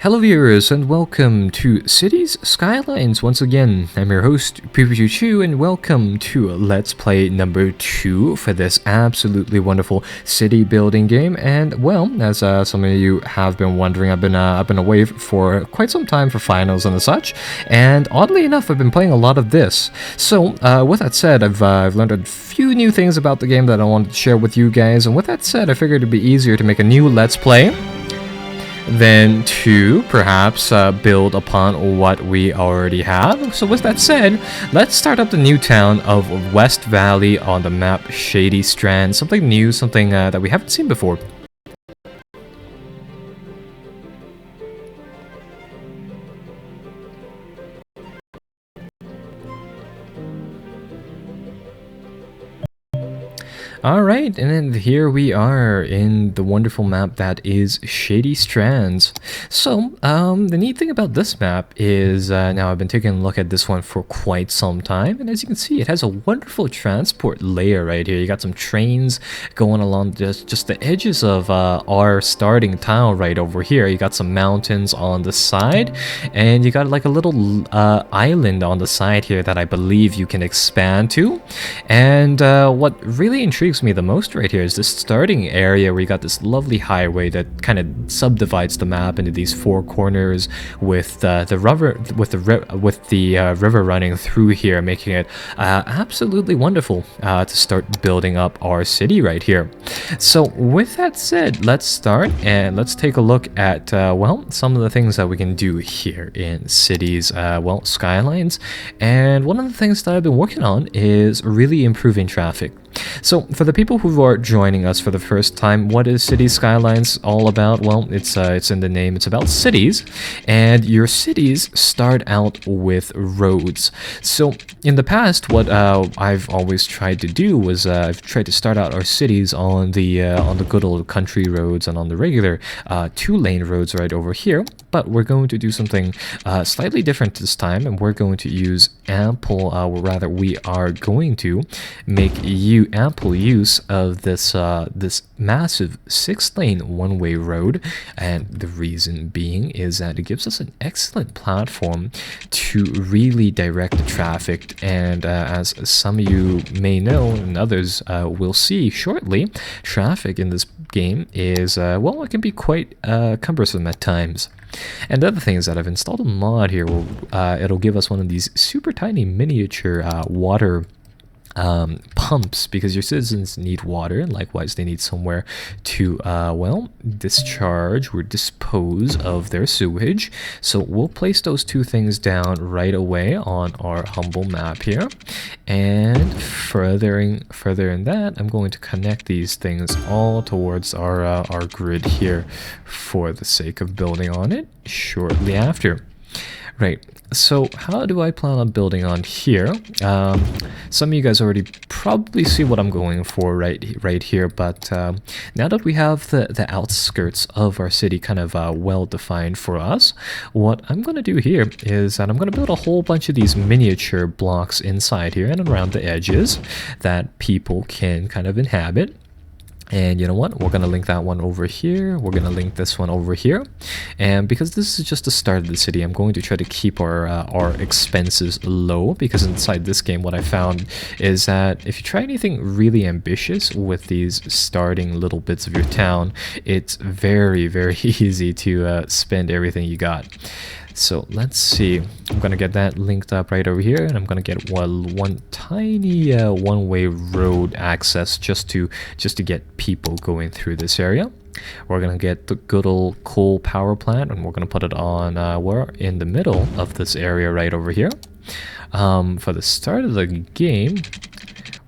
Hello viewers and welcome to Cities Skylines. Once again, I'm your host PewPewChew and welcome to Let's Play number 2 for this absolutely wonderful city building game. And well, as some of you have been wondering, I've been away for quite some time for finals and such, and oddly enough I've been playing a lot of this. So with that said, I've learned a few new things about the game that I wanted to share with you guys, and with that said I figured it'd be easier to make a new Let's Play than to perhaps build upon what we already have. So with that said, let's start up the new town of WestValley on the map Shady Strand. Something new, something that we haven't seen before. Alright, and then here we are in the wonderful map that is Shady Strands. So, the neat thing about this map is, now I've been taking a look at this one for quite some time, and as you can see, it has a wonderful transport layer right here. You got some trains going along just the edges of our starting town right over here. You got some mountains on the side, and you got like a little island on the side here that I believe you can expand to. And what really intrigues me the most right here is this starting area where you got this lovely highway that kind of subdivides the map into these four corners with the river running through here, making it absolutely wonderful to start building up our city right here. So with that said, let's start and let's take a look at well, some of the things that we can do here in cities, well, Skylines. And one of the things that I've been working on is really improving traffic. So for the people who are joining us for the first time, what is City Skylines all about? Well, it's in the name. It's about cities, and your cities start out with roads. So in the past, what I've always tried to do was I've tried to start out our cities on the good old country roads and on the regular two-lane roads right over here. But we're going to do something slightly different this time, and we're going to use rather we are going to make ample use of this this massive 6-lane one-way road, and the reason being is that it gives us an excellent platform to really direct the traffic. And as some of you may know and others will see shortly, traffic in this game is well, it can be quite cumbersome at times. And the other thing is that I've installed a mod here where it'll give us one of these super tiny miniature water pumps, because your citizens need water, and likewise they need somewhere to well, discharge or dispose of their sewage. So we'll place those two things down right away on our humble map here, and further in that, I'm going to connect these things all towards our grid here for the sake of building on it shortly after. Right, so how do I plan on building on here? Some of you guys already probably see what I'm going for right here, but now that we have the outskirts of our city kind of well defined for us, what I'm going to do here is that I'm going to build a whole bunch of these miniature blocks inside here and around the edges that people can kind of inhabit. And you know what, we're going to link that one over here, we're going to link this one over here, and because this is just the start of the city, I'm going to try to keep our expenses low, because inside this game what I found is that if you try anything really ambitious with these starting little bits of your town, it's very, very easy to spend everything you got. So let's see, I'm gonna get that linked up right over here, and I'm gonna get one tiny one-way road access just to get people going through this area. We're gonna get the good old coal power plant, and we're gonna put it on we're in the middle of this area right over here. For the start of the game,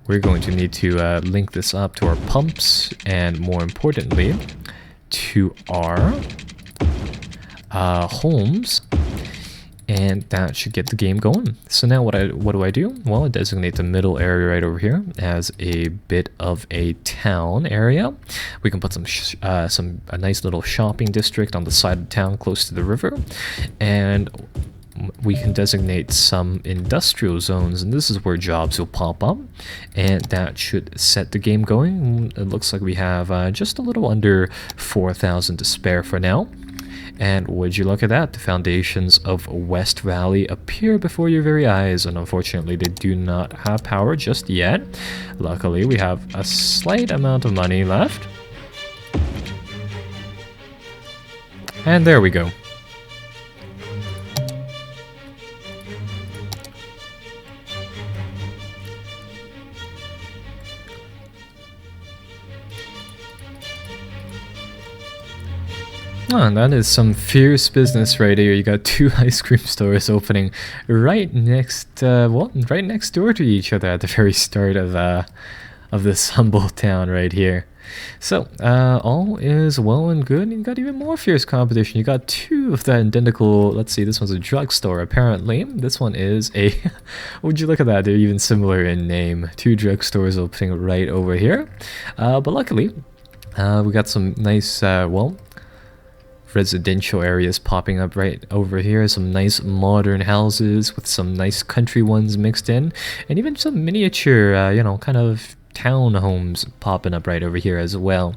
we're going to need to link this up to our pumps, and more importantly to our homes, and that should get the game going. So now what do I do? Well, I designate the middle area right over here as a bit of a town area. We can put a nice little shopping district on the side of town close to the river, and we can designate some industrial zones, and this is where jobs will pop up, and that should set the game going. It looks like we have just a little under 4,000 to spare for now. And would you look at that, the foundations of WestValley appear before your very eyes, and unfortunately they do not have power just yet. Luckily, we have a slight amount of money left. And there we go. Oh, and that is some fierce business right here. You got 2 ice cream stores opening right next, right next door to each other at the very start of this humble town right here. So, all is well and good. And you got even more fierce competition. You got 2 of the identical. Let's see, this one's a drugstore apparently. This one is a. Would you look at that? They're even similar in name. 2 drugstores opening right over here. But luckily, we got some nice, residential areas popping up right over here. Some nice modern houses with some nice country ones mixed in, and even some miniature, kind of town homes popping up right over here as well.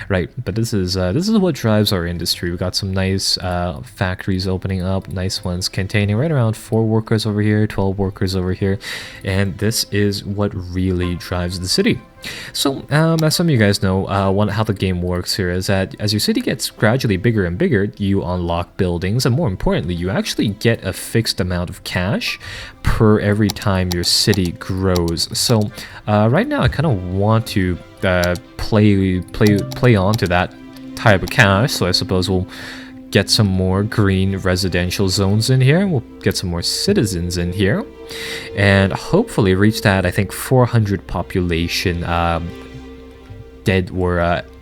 Right, but this is what drives our industry. We got some nice factories opening up, nice ones containing right around 4 workers over here, 12 workers over here, and this is what really drives the city. So, as some of you guys know, how the game works here is that as your city gets gradually bigger and bigger, you unlock buildings, and more importantly, you actually get a fixed amount of cash per every time your city grows. So, right now, I kind of want to play on to that type of cash. So I suppose we'll get some more green residential zones in here. We'll get some more citizens in here, and hopefully reach that, I think, 400 population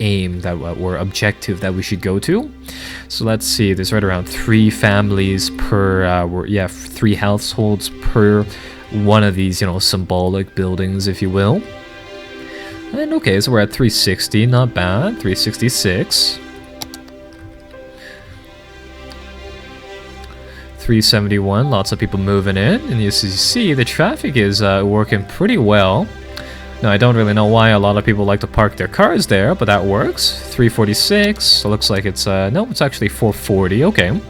aim, that or objective that we should go to. So let's see, there's right around 3 families per 3 households per one of these, symbolic buildings, if you will. And okay, so we're at 360, not bad. 366. 371, lots of people moving in, and as you see, the traffic is working pretty well. Now, I don't really know why a lot of people like to park their cars there, but that works. 346, so looks like it's, no, it's actually 440, okay.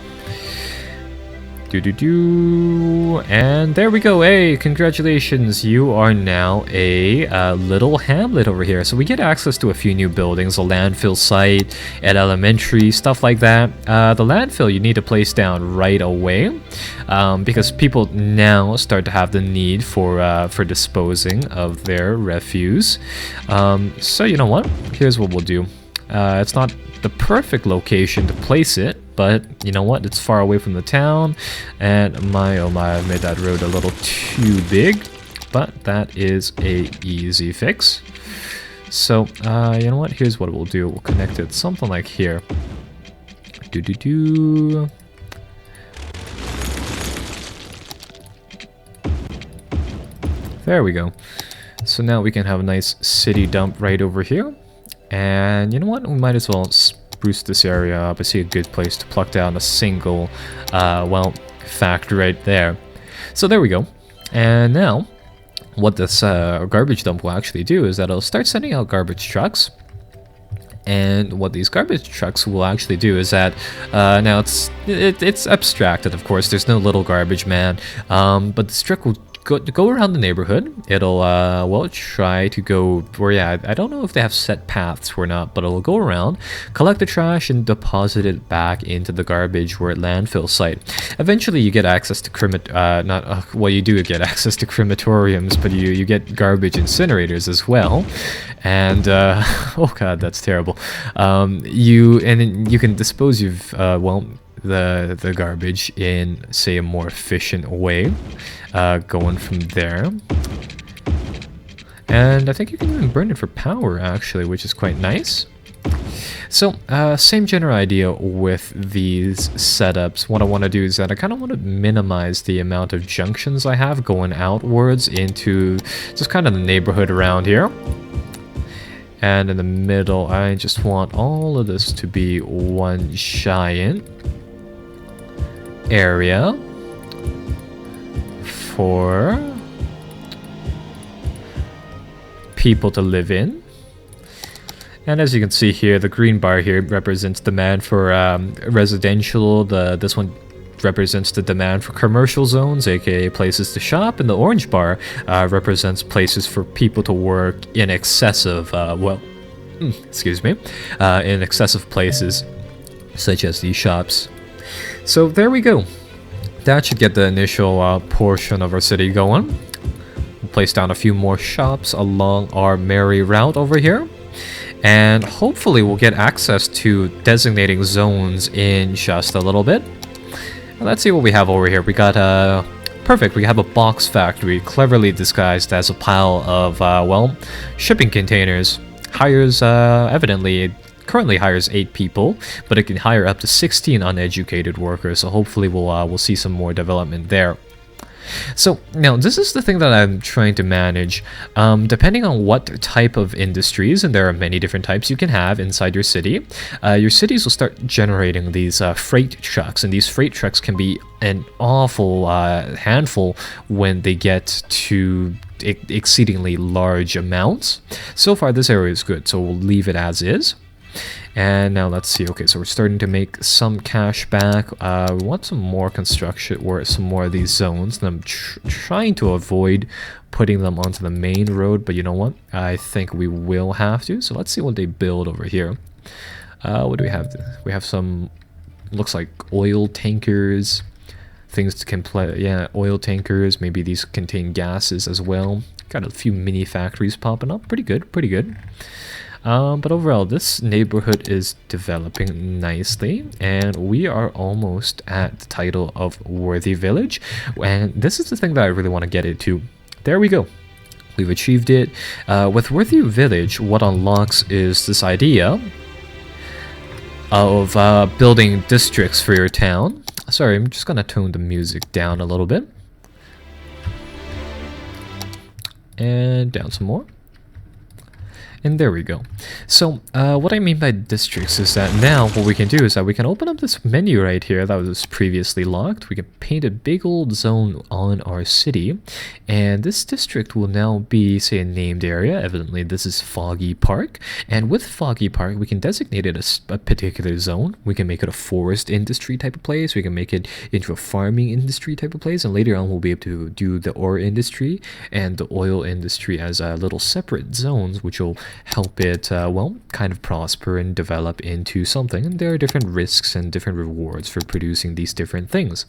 And there we go. Hey, congratulations, you are now a little hamlet over here. So we get access to a few new buildings, a landfill site, an elementary, stuff like that. The landfill you need to place down right away, because people now start to have the need for disposing of their refuse. So you know what, here's what we'll do. It's not the perfect location to place it, but you know what, it's far away from the town, and oh my, I've made that road a little too big, but that is a easy fix. So you know what, here's what we'll do. We'll connect it something like here. There we go. So now we can have a nice city dump right over here. And you know what, we might as well spruce this area up. I see a good place to pluck down a single, factory right there. So there we go. And now, what this garbage dump will actually do is that it'll start sending out garbage trucks. And what these garbage trucks will actually do is that, now it's abstracted, of course, there's no little garbage man, but this truck will go around the neighborhood. It'll try to go I don't know if they have set paths or not, but it'll go around, collect the trash, and deposit it back into the garbage or landfill site. Eventually you get access to you do get access to crematoriums, but you get garbage incinerators as well. And oh god, that's terrible. You can dispose of the garbage in, say, a more efficient way, going from there. And I think you can even burn it for power, actually, which is quite nice. So, same general idea with these setups. What I want to do is that I kind of want to minimize the amount of junctions I have going outwards into just kind of the neighborhood around here. And in the middle, I just want all of this to be one giant area for people to live in. And as you can see here, the green bar here represents demand for residential. This one represents the demand for commercial zones, aka places to shop, and the orange bar represents places for people to work in excessive, excuse me, in excessive places, such as these shops. So there we go. That should get the initial portion of our city going. We'll place down a few more shops along our merry route over here. And hopefully we'll get access to designating zones in just a little bit. Let's see what we have over here. We got perfect. We have a box factory cleverly disguised as a pile of shipping containers. Hires evidently currently hires 8 people, but it can hire up to 16 uneducated workers. So hopefully we'll see some more development there. So now this is the thing that I'm trying to manage. Depending on what type of industries, and there are many different types you can have inside your cities will start generating these freight trucks, and these freight trucks can be an awful handful when they get to exceedingly large amounts. So far this area is good, so we'll leave it as is. And now let's see. Okay, so we're starting to make some cash back. We want some more construction or some more of these zones. And I'm trying to avoid putting them onto the main road, but you know what? I think we will have to. So let's see what they build over here. What do we have? We have some, looks like oil tankers. Things can play, yeah, oil tankers. Maybe these contain gases as well. Got a few mini factories popping up. Pretty good, pretty good. But overall, this neighborhood is developing nicely, and we are almost at the title of Worthy Village. And this is the thing that I really want to get into. There we go. We've achieved it. With Worthy Village, what unlocks is this idea of building districts for your town. Sorry, I'm just going to tone the music down a little bit. And down some more. And there we go. So what I mean by districts is that now what we can do is that we can open up this menu right here that was previously locked. We can paint a big old zone on our city, and this district will now be, say, a named area. Evidently this is Foggy Park, and with Foggy Park we can designate it as a particular zone. We can make it a forest industry type of place, we can make it into a farming industry type of place, and later on we'll be able to do the ore industry and the oil industry as little separate zones, which will help it, kind of prosper and develop into something. And there are different risks and different rewards for producing these different things.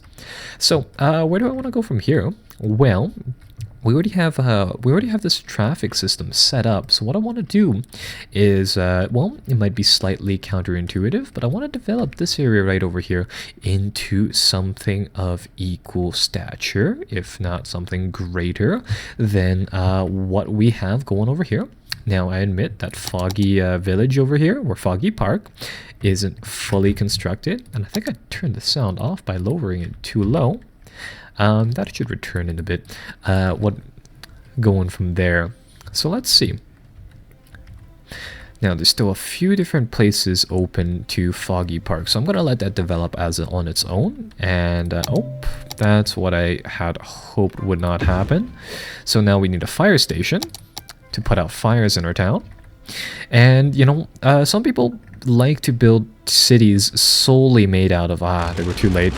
So where do I want to go from here? Well, we already have this traffic system set up. So what I want to do is, it might be slightly counterintuitive, but I want to develop this area right over here into something of equal stature, if not something greater than what we have going over here. Now, I admit that Foggy Village over here, or Foggy Park, isn't fully constructed. And I think I turned the sound off by lowering it too low. That should return in a bit. What going from there? So let's see. Now, there's still a few different places open to Foggy Park. So I'm going to let that develop as on its own. And, that's what I had hoped would not happen. So now we need a fire station to put out fires in our town. And you know, some people like to build cities solely made out of they were too late,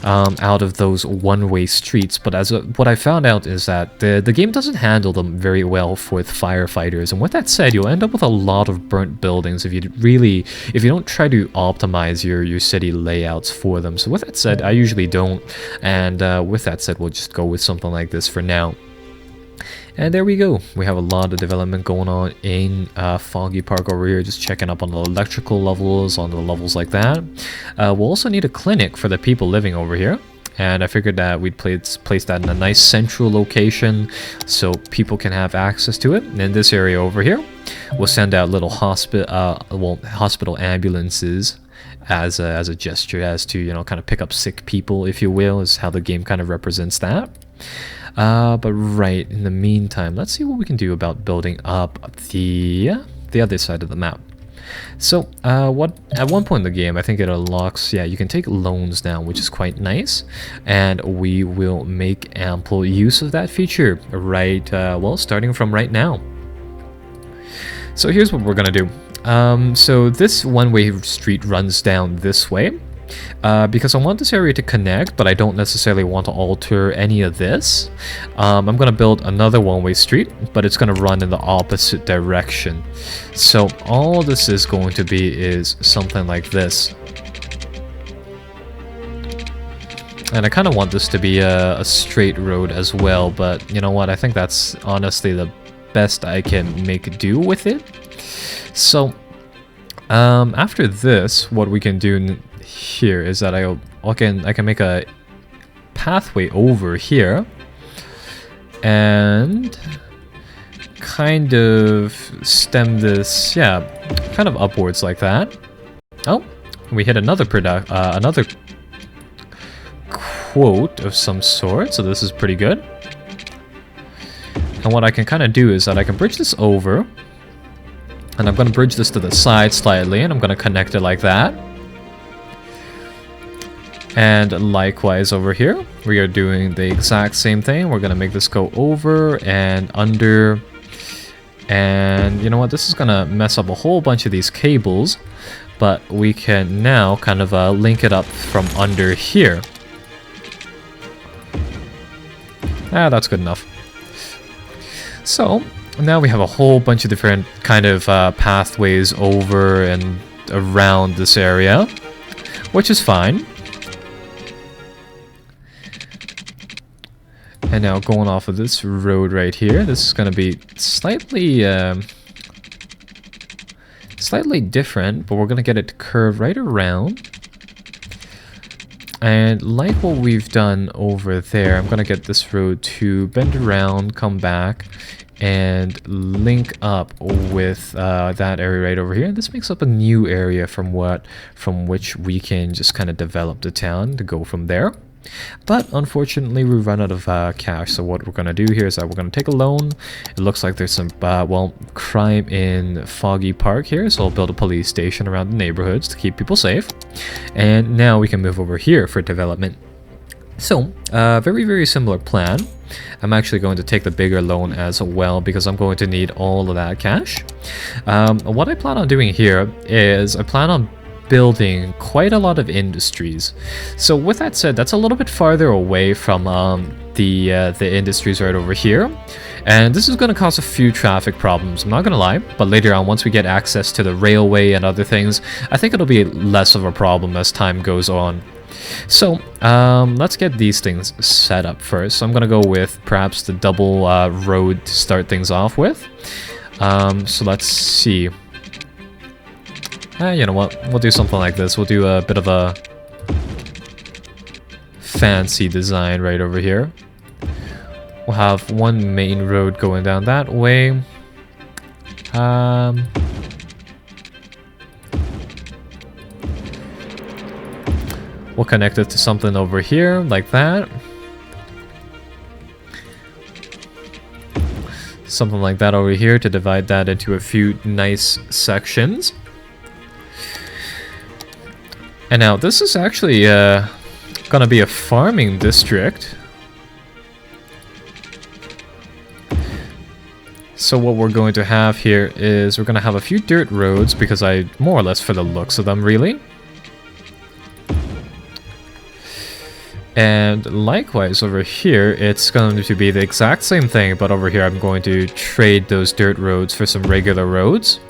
out of those one-way streets. But what I found out is that the game doesn't handle them very well with firefighters. And with that said, you'll end up with a lot of burnt buildings if you don't try to optimize your city layouts for them. So with that said, I usually don't. And with that said, we'll just go with something like this for now. And there we go. We have a lot of development going on in Foggy Park over here, just checking up on the electrical levels, on the levels like that. We'll also need a clinic for the people living over here. And I figured that we'd place that in a nice central location so people can have access to it. And in this area over here, we'll send out little hospital ambulances as a gesture, as to, you know, kind of pick up sick people, if you will, is how the game kind of represents that. But right, in the meantime, let's see what we can do about building up the other side of the map. So, at one point in the game, I think it unlocks, you can take loans now, which is quite nice, and we will make ample use of that feature, right, starting from right now. So here's what we're gonna do. So this one-way street runs down this way. Because I want this area to connect, but I don't necessarily want to alter any of this. I'm going to build another one-way street, but it's going to run in the opposite direction. So all this is going to be is something like this. And I kind of want this to be a straight road as well, but you know what? I think that's honestly the best I can make do with it. So after this, what we can do here is that I can make a pathway over here and kind of stem this, yeah, kind of upwards like that. Oh, we hit another another quote of some sort, so this is pretty good. And what I can kind of do is that I can bridge this over, and I'm going to bridge this to the side slightly, and I'm going to connect it like that. And likewise over here, we are doing the exact same thing. We're going to make this go over and under. And you know what? This is going to mess up a whole bunch of these cables. But we can now kind of link it up from under here. That's good enough. So now we have a whole bunch of different kind of pathways over and around this area, which is fine. And now going off of this road right here, this is going to be slightly different, but we're going to get it to curve right around. And like what we've done over there, I'm going to get this road to bend around, come back, and link up with that area right over here. This makes up a new area from which we can just kind of develop the town to go from there. But unfortunately, we run out of cash. So what we're going to do here is that we're going to take a loan. It looks like there's some, well, crime in Foggy Park here. So I'll build a police station around the neighborhoods to keep people safe. And now we can move over here for development. So, very, very similar plan. I'm actually going to take the bigger loan as well because I'm going to need all of that cash. What I plan on doing here is I plan on building quite a lot of industries. So with that said, that's a little bit farther away from the industries right over here, and this is going to cause a few traffic problems, I'm not going to lie, but later on, once we get access to the railway and other things, I think it'll be less of a problem as time goes on. So let's get these things set up first. So I'm going to go with perhaps the double road to start things off with. So let's see. You know what, we'll do something like this. We'll do a bit of a fancy design right over here. We'll have one main road going down that way. We'll connect it to something over here, like that. Something like that over here to divide that into a few nice sections. And now this is actually gonna be a farming district. So what we're going to have here is we're gonna have a few dirt roads because I more or less for the looks of them really. And likewise over here, it's going to be the exact same thing, but over here I'm going to trade those dirt roads for some regular roads.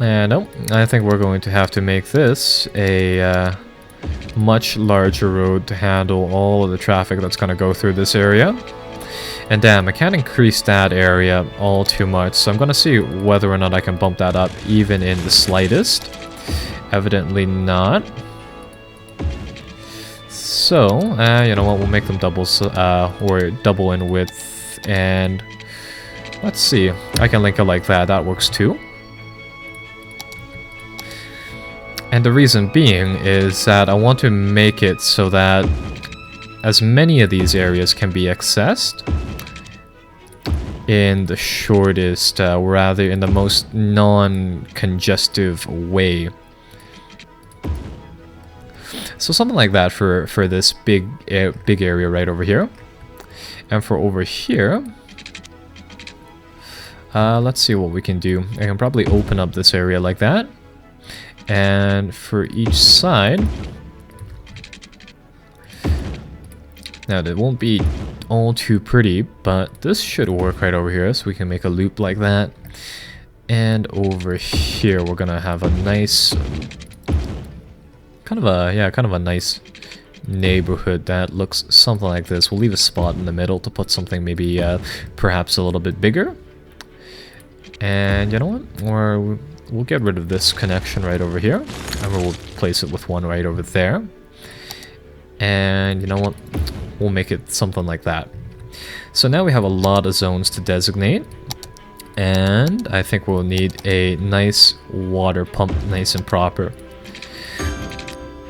And no, I think we're going to have to make this a much larger road to handle all of the traffic that's going to go through this area. And damn, I can't increase that area all too much, so I'm going to see whether or not I can bump that up even in the slightest. Evidently not. So, you know what, we'll make them doubles, or double in width, and let's see, I can link it like that, that works too. And the reason being is that I want to make it so that as many of these areas can be accessed. in the shortest, rather in the most non-congestive way. So something like that for this big area right over here. And for over here, let's see what we can do. I can probably open up this area like that. And for each side, now that won't be all too pretty, but this should work right over here. So we can make a loop like that. And over here, we're gonna have a nice, kind of a nice neighborhood that looks something like this. We'll leave a spot in the middle to put something maybe perhaps a little bit bigger. And you know what? Or we'll get rid of this connection right over here, and we'll place it with one right over there. And you know what? We'll make it something like that. So now we have a lot of zones to designate. And I think we'll need a nice water pump, nice and proper.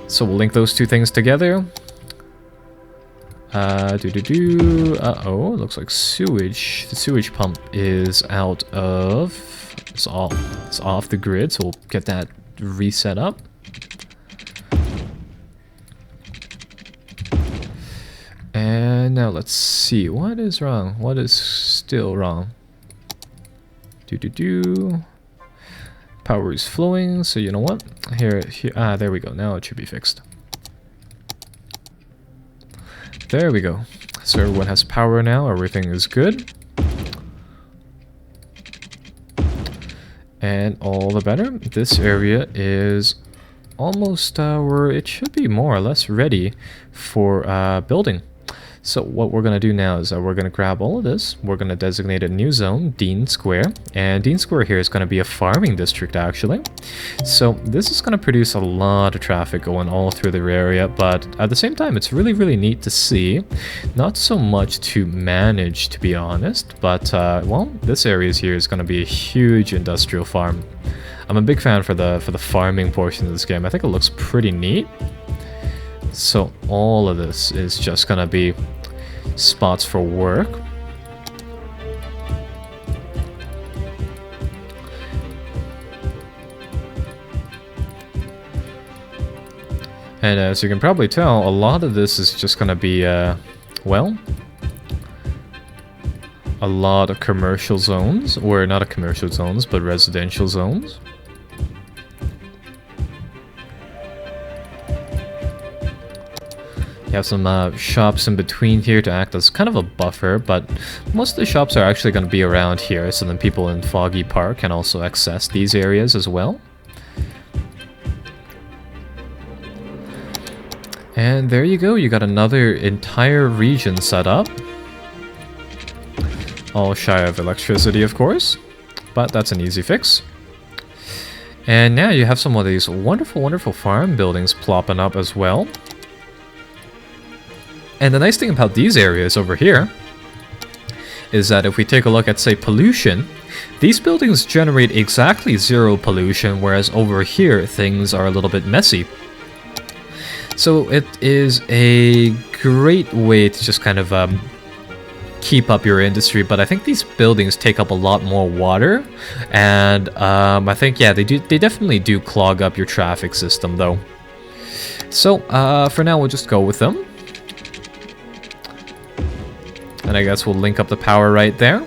So we'll link those two things together. Uh-oh, looks like sewage. The sewage pump is out of... It's off the grid, so we'll get that reset up. And now let's see, what is wrong? What is still wrong? Power is flowing, so you know what? Here, there we go. Now it should be fixed. There we go. So everyone has power now. Everything is good. And all the better. This area is almost where it should be more or less ready for building. So what we're going to do now is we're going to grab all of this. We're going to designate a new zone, Dean Square. And Dean Square here is going to be a farming district, actually. So this is going to produce a lot of traffic going all through the area. But at the same time, it's really, really neat to see. Not so much to manage, to be honest. But, well, this area here is going to be a huge industrial farm. I'm a big fan for the farming portion of this game. I think it looks pretty neat. So all of this is just gonna be spots for work. And as you can probably tell, a lot of this is just gonna be, well, a lot of commercial zones, or not commercial zones, but residential zones. You have some shops in between here to act as kind of a buffer, but most of the shops are actually going to be around here, so then people in Foggy Park can also access these areas as well. And there you go, you got another entire region set up. All shy of electricity, of course, but that's an easy fix. And now you have some of these wonderful, wonderful farm buildings plopping up as well. And the nice thing about these areas over here is that if we take a look at, say, pollution, these buildings generate exactly 0 pollution, whereas over here things are a little bit messy. So it is a great way to just kind of keep up your industry, but I think these buildings take up a lot more water, and I think, yeah, they definitely do clog up your traffic system, though. So for now, we'll just go with them. And I guess we'll link up the power right there.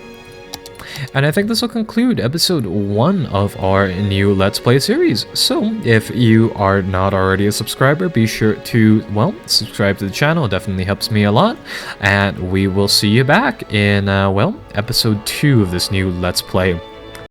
And I think this will conclude episode 1 of our new Let's Play series. So, if you are not already a subscriber, be sure to, well, subscribe to the channel. It definitely helps me a lot. And we will see you back in, well, episode 2 of this new Let's Play.